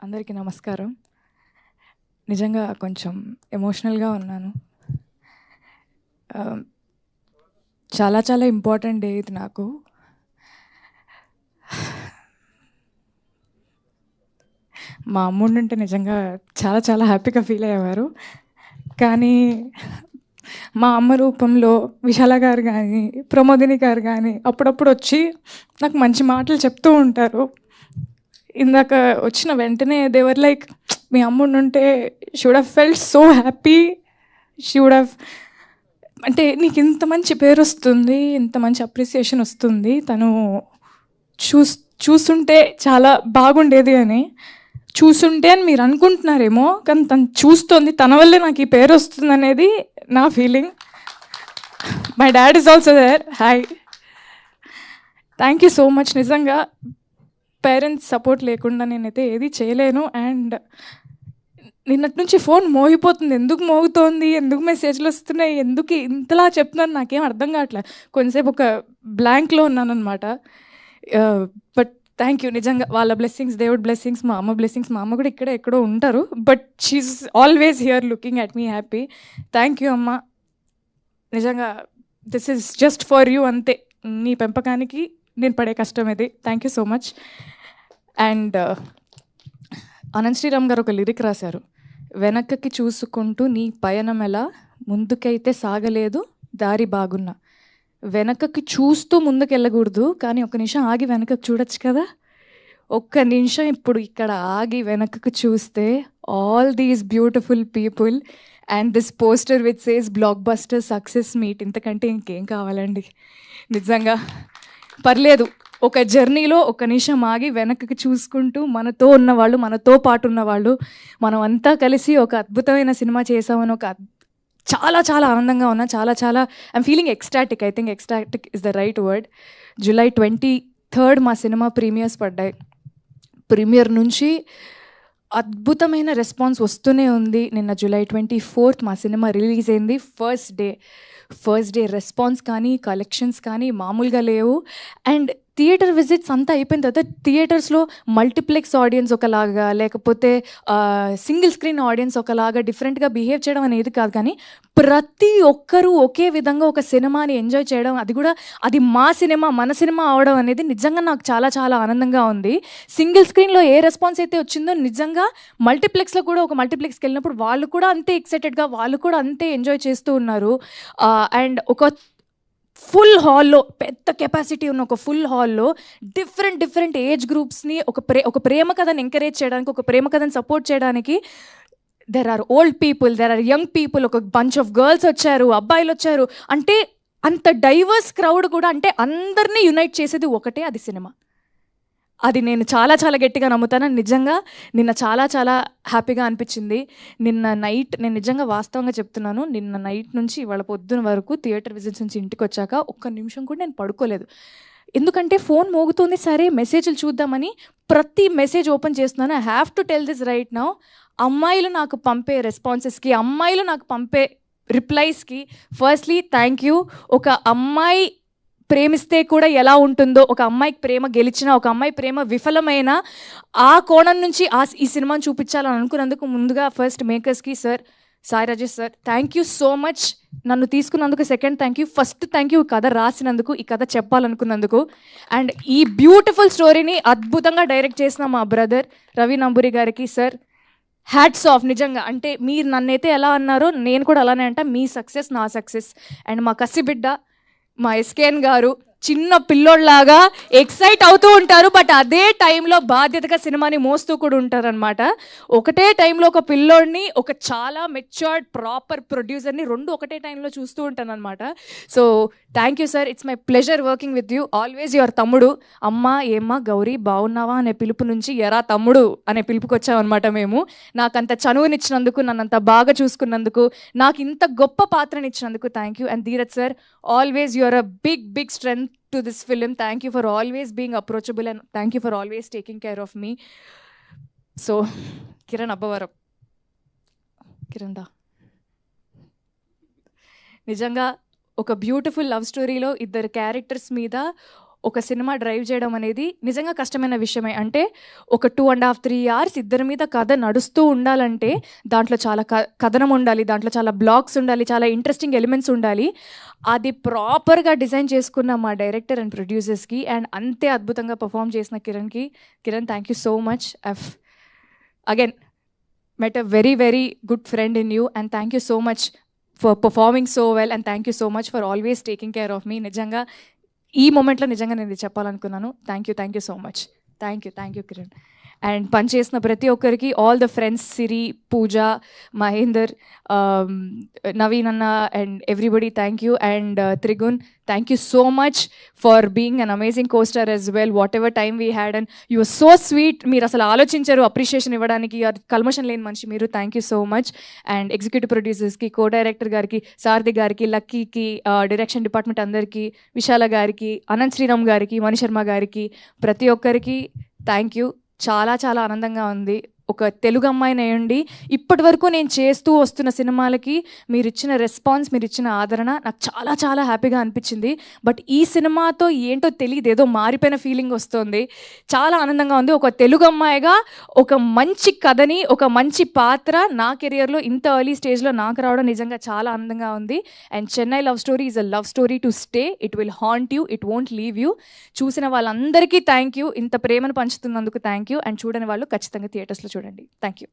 అందరికీ నమస్కారం. నిజంగా కొంచెం ఎమోషనల్‌గా ఉన్నాను. ఆహ్, చాలా చాలా ఇంపార్టెంట్ డే ఇది నాకు. మా అమ్ముండుంటే నిజంగా చాలా చాలా హ్యాపీగా ఫీల్ అయ్యేవారు. కానీ మా అమ్మ రూపంలో విశాల గారు గానీ, ప్రమోదిని గారు గానీ అప్పుడప్పుడు వచ్చి నాకు మంచి మాటలు చెప్తూ ఉంటారు. ఇందాక వచ్చిన వెంటనే దే వర్ లైక్, మీ అమ్మ ఉండుంటే she would have felt so happy. She would have, అంటే నీకు ఇంత మంచి పేరు వస్తుంది, ఇంత మంచి అప్రిసియేషన్ వస్తుంది, తను చూస్తుంటే చాలా బాగుండేది అని. చూస్తుంటే అని మీరు అనుకుంటున్నారేమో, కానీ తను చూస్తుంది, తన వల్లే నాకు ఈ పేరు వస్తుంది అనేది నా feeling. My dad is also there. Hi, thank you so much. నిజంగా పేరెంట్స్ సపోర్ట్ లేకుండా నేనైతే ఏది చేయలేను. అండ్ నిన్నటి నుంచి ఫోన్ మోగిపోతుంది. ఎందుకు మోగుతోంది, ఎందుకు మెసేజ్లు వస్తున్నాయి, ఎందుకు ఇంతలా చెప్తున్నాను నాకేం అర్థం కావట్లేదు. కొంచెంసేపు ఒక బ్లాంక్లో ఉన్నానన్నమాట. But thank you. నిజంగా వాళ్ళ బ్లెస్సింగ్స్, దేవుడి బ్లెస్సింగ్స్, మా అమ్మ బ్లెస్సింగ్స్. మా అమ్మ కూడా ఇక్కడే ఎక్కడో ఉంటారు, but she's always here looking at me happy. Thank you అమ్మ. నిజంగా this is just for you, అంతే. నీ పెంపకానికి నేను పడే కష్టం ఇది. Thank you so much. And Anant Sriram గారు ఒక లిరిక్ రాశారు, వెనక్కి చూసుకుంటూ నీ పయనం ఎలా, ముందుకైతే సాగలేదు దారి బాగున్నా. వెనకకి చూస్తూ ముందుకు వెళ్ళకూడదు, కానీ ఒక నిమిషం ఆగి వెనకకు చూడొచ్చు కదా. ఒక్క నిమిషం ఇప్పుడు ఇక్కడ ఆగి వెనకకు చూస్తే all these beautiful people and this poster which says block buster success meet. ఇంతకంటే ఇంకేం కావాలండి. నిజంగా పర్లేదు, ఒక జర్నీలో ఒక నిమిషం ఆగి వెనక్కి చూసుకుంటూ మనతో ఉన్నవాళ్ళు, మనతో పాటు ఉన్నవాళ్ళు, మనం అంతా కలిసి ఒక అద్భుతమైన సినిమా చేసామని ఒక చాలా చాలా ఆనందంగా ఉన్నా. చాలా చాలా I'm feeling ecstatic. I think ecstatic is the right word. July 23 మా సినిమా ప్రీమియర్స్ పడ్డాయి. ప్రీమియర్ నుంచి అద్భుతమైన రెస్పాన్స్ వస్తూనే ఉంది. నిన్న జూలై 24 మా సినిమా రిలీజ్ అయింది. ఫస్ట్ డే రెస్పాన్స్ కానీ, కలెక్షన్స్ కానీ మామూలుగా లేవు. అండ్ థియేటర్ విజిట్స్ అంతా అయిపోయిన తర్వాత థియేటర్స్లో మల్టీప్లెక్స్ ఆడియన్స్ ఒకలాగా, లేకపోతే సింగిల్ స్క్రీన్ ఆడియన్స్ ఒకలాగా డిఫరెంట్గా బిహేవ్ చేయడం అనేది కాదు, కానీ ప్రతి ఒక్కరూ ఒకే విధంగా ఒక సినిమాని ఎంజాయ్ చేయడం, అది కూడా అది మా సినిమా, మన సినిమా అవడం అనేది నిజంగా నాకు చాలా చాలా ఆనందంగా ఉంది. సింగిల్ స్క్రీన్లో ఏ రెస్పాన్స్ అయితే వచ్చిందో, నిజంగా మల్టీప్లెక్స్లో కూడా ఒక మల్టీప్లెక్స్కి వెళ్ళినప్పుడు వాళ్ళు కూడా అంతే ఎక్సైటెడ్గా, వాళ్ళు కూడా అంతే ఎంజాయ్ చేస్తూ ఉన్నారు. అండ్ ఒక ఫుల్ హాల్లో, పెద్ద కెపాసిటీ ఉన్న ఒక ఫుల్ హాల్లో డిఫరెంట్ ఏజ్ గ్రూప్స్ని ఒక ప్రేమ కథను ఎంకరేజ్ చేయడానికి, ఒక ప్రేమ కథను సపోర్ట్ చేయడానికి there are old people, there are young people, ఒక బంచ్ ఆఫ్ గర్ల్స్ వచ్చారు, అబ్బాయిలు వచ్చారు. అంటే అంత డైవర్స్ క్రౌడ్ కూడా, అంటే అందరినీ యునైట్ చేసేది ఒకటే, అది సినిమా. అది నేను చాలా చాలా గట్టిగా నమ్ముతాను. నిజంగా నిన్న చాలా చాలా హ్యాపీగా అనిపించింది. నిన్న నైట్, నేను నిజంగా వాస్తవంగా చెప్తున్నాను, నిన్న నైట్ నుంచి ఇవాళ పొద్దున వరకు థియేటర్ విజిట్స్ నుంచి ఇంటికి వచ్చాక ఒక్క నిమిషం కూడా నేను పడుకోలేదు. ఎందుకంటే ఫోన్ మోగుతుంది, సరే మెసేజ్లు చూద్దామని ప్రతి మెసేజ్ ఓపెన్ చేస్తున్నాను. I have to tell this right now. అమ్మాయిలు నాకు పంపే రెస్పాన్సెస్కి, అమ్మాయిలు నాకు పంపే రిప్లైస్కి ఫస్ట్లీ థ్యాంక్ యూ. ఒక అమ్మాయి ప్రేమిస్తే కూడా ఎలా ఉంటుందో, ఒక అమ్మాయికి ప్రేమ గెలిచిన, ఒక అమ్మాయి ప్రేమ విఫలమైన ఆ కోణం నుంచి ఈ సినిమాని చూపించాలని అనుకున్నందుకు ముందుగా ఫస్ట్ మేకర్స్కి sir, Sai Rajesh sir, thank you so much. నన్ను తీసుకున్నందుకు second thank you. First thank you కథ రాసినందుకు, ఈ కథ చెప్పాలనుకున్నందుకు. అండ్ ఈ బ్యూటిఫుల్ స్టోరీని అద్భుతంగా డైరెక్ట్ చేసిన మా బ్రదర్ రవి నంబూరి గారికి సార్, హ్యాట్స్ ఆఫ్. నిజంగా అంటే మీరు నన్నైతే ఎలా అన్నారో నేను కూడా అలానే అంట. మీ సక్సెస్ నా సక్సెస్. అండ్ మా కసిబిడ్డ మా ఎస్కేఎన్ గారు చిన్న పిల్లోళ్ళలాగా ఎక్సైట్ అవుతూ ఉంటారు, బట్ అదే టైంలో బాధ్యతగా సినిమాని మోస్తూ కూడా ఉంటారనమాట. ఒకటే టైంలో ఒక పిల్లోడిని, ఒక చాలా మెచ్యూర్డ్ ప్రాపర్ ప్రొడ్యూసర్ని రెండు ఒకటే టైంలో చూస్తూ ఉంటాను అనమాట. So thank you sir, it's my pleasure working with you. Always your తమ్ముడు. అమ్మ ఏమ్మా గౌరీ బాగున్నావా అనే పిలుపు నుంచి ఎరా తమ్ముడు అనే పిలుపుకి వచ్చామన్నమాట మేము. నాకంత చనువునిచ్చినందుకు, నన్నంత బాగా చూసుకున్నందుకు, నాకు ఇంత గొప్ప పాత్రనిచ్చినందుకు thank you. And Dheeraj sir, always your a big strength to this film. Thank you for always being approachable and thank you for always taking care of me. So Kiran Abbavaram, Kiran da నిజంగా ఒక beautiful love స్టోరీలో ఇద్దరు characters మీద ఒక cinema drive చేయడం అనేది నిజంగా కష్టమైన విషయమే. అంటే ఒక 2.5-3 hours ఇద్దరి మీద కథ నడుస్తూ ఉండాలంటే దాంట్లో చాలా కథనం ఉండాలి, దాంట్లో చాలా బ్లాక్స్ ఉండాలి, చాలా ఇంట్రెస్టింగ్ ఎలిమెంట్స్ ఉండాలి. అది ప్రాపర్గా డిజైన్ చేసుకున్న మా డైరెక్టర్ అండ్ ప్రొడ్యూసర్స్కి అండ్ అంతే అద్భుతంగా పర్ఫామ్ చేసిన Kiran thank you so much. Again met a very, very good friend in you, and thank you so much for performing so well, and thank you so much for always taking care of me. నిజంగా ఈ మూమెంట్లో నిజంగా నేను ఇది చెప్పాలనుకున్నాను. Thank you so much. Thank you Kiran. And పనిచేసిన ప్రతి ఒక్కరికి, all the friends, Siri, Pooja, Mahender, Naveen అన్న and everybody thank you. And Trigun, thank you so much for being an amazing costar as well. Whatever time we had, and you are so sweet. మీరు అసలు ఆలోచించారు appreciation ఇవ్వడానికి, అది కల్మషన్ లేని మనిషి మీరు. Thank you so much. And executive ప్రొడ్యూసర్స్కి, co director గారికి, సారథి గారికి, లక్కీకి, డైరెక్షన్ డిపార్ట్మెంట్ అందరికీ, విశాల గారికి, అనంత్ శ్రీరామ్ గారికి, మణిశర్మ గారికి, ప్రతి ఒక్కరికి థ్యాంక్ యూ. చాలా చాలా ఆనందంగా ఉంది. ఒక తెలుగు అమ్మాయిని అయ్యండి ఇప్పటి వరకు నేను చేస్తూ వస్తున్న సినిమాలకి మీరు ఇచ్చిన రెస్పాన్స్, మీరు ఇచ్చిన ఆదరణ నాకు చాలా చాలా హ్యాపీగా అనిపించింది. బట్ ఈ సినిమాతో ఏంటో తెలియదు, ఏదో మారిపోయిన ఫీలింగ్ వస్తుంది. చాలా ఆనందంగా ఉంది. ఒక తెలుగు అమ్మాయిగా ఒక మంచి కథని, ఒక మంచి పాత్ర నా కెరియర్లో ఇంత ఎర్లీ స్టేజ్లో నాకు రావడం నిజంగా చాలా ఆనందంగా ఉంది. And Chennai love story is a love story to stay. It will haunt you, it won't leave you. చూసిన వాళ్ళందరికీ థ్యాంక్ యూ. ఇంత ప్రేమను పంచుతున్నందుకు థ్యాంక్ యూ. అండ్ చూడని వాళ్ళు ఖచ్చితంగా థియేటర్స్లో చూడండి. Thank you.